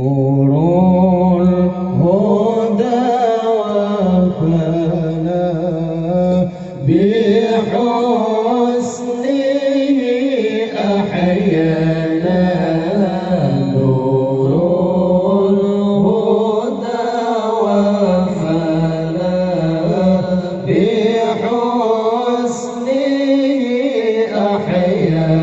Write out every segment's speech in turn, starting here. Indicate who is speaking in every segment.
Speaker 1: Nurul Huda wafana bihusnihi ahyana. Nurul Huda wafana bihusnihi ahyana.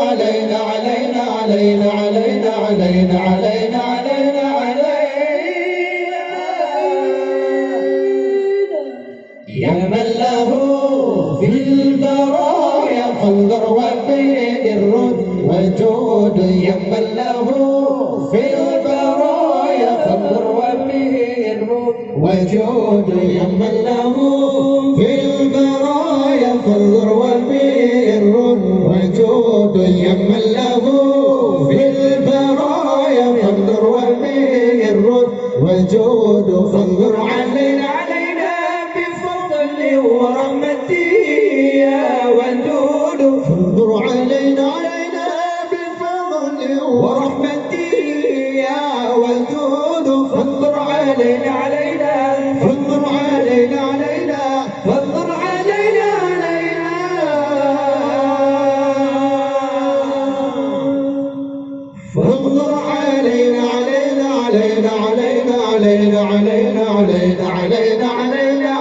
Speaker 1: علينا علينا علينا علينا علينا علينا علينا علينا يا من له في البرايا فانظر وبيد الرد وجود يا من له في البرايا فانظر وبيد الرد وجود يا من له في البرايا فانظر وبيد الرد وجود يا من له في البرايا فانظر وبيد الرد وجود فانظر علينا علينا بفضل ورحمتي يا ودود فانظر علينا علينا بفضل ورحمتي يا ودود فانظر علينا علينا فانظر علينا علينا فانظر علينا علينا فانظر علينا علينا علينا علينا علينا علينا علينا علينا علينا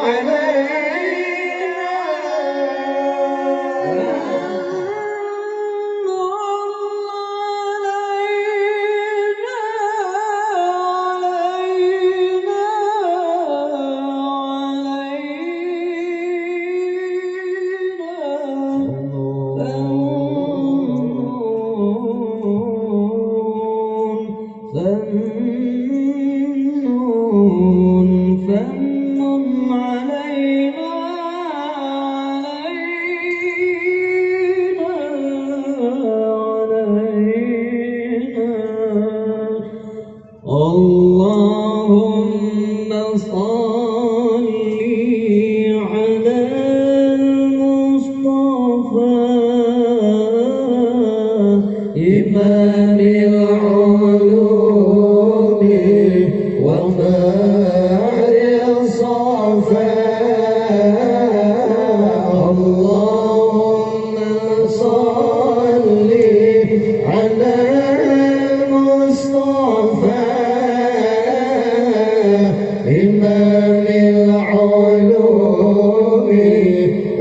Speaker 1: اللهم صل على المصطفى إمام العلوم ومار الصفا اللهم صل على المصطفى إمام العلوم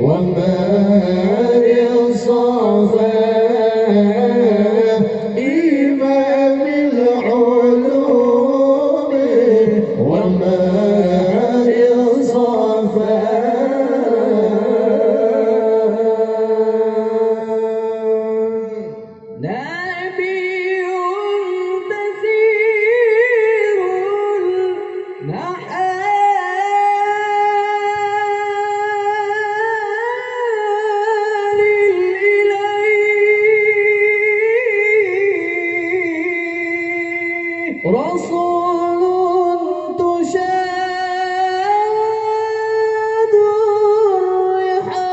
Speaker 1: ومار الصفا إمام العلوم ومار الصفا نبي كثير محال إليه رسول تشاد الرحى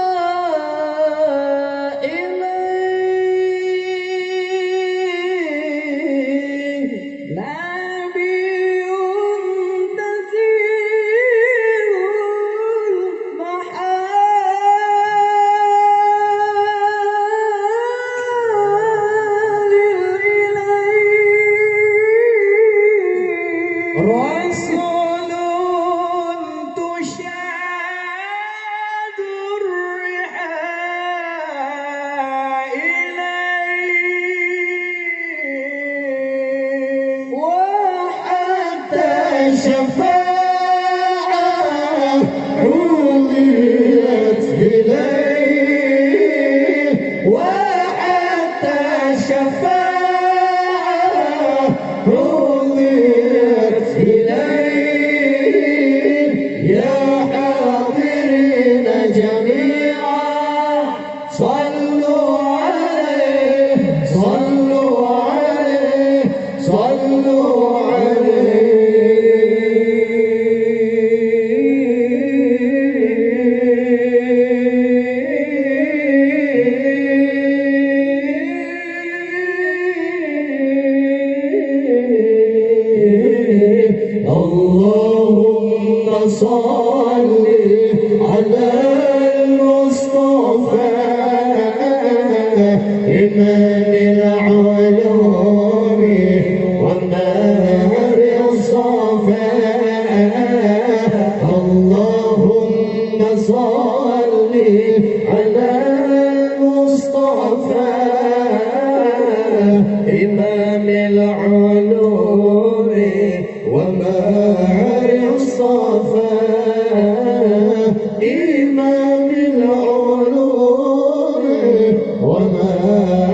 Speaker 1: إليه نبي كثير محال إليه رسول تشاد الرحى إليه وحتى شفاعة عُمِّيت إليه وحتى شفاعة عُمِّيت إليه يا حاضرين جميعا صلوا عليه صلوا عليه صلوا عليه اللهم صل على المصطفى إمام العلوم ومار الصفا اللهم صل على المصطفى العلوم وبارع الصفا إمام العلوم وبارع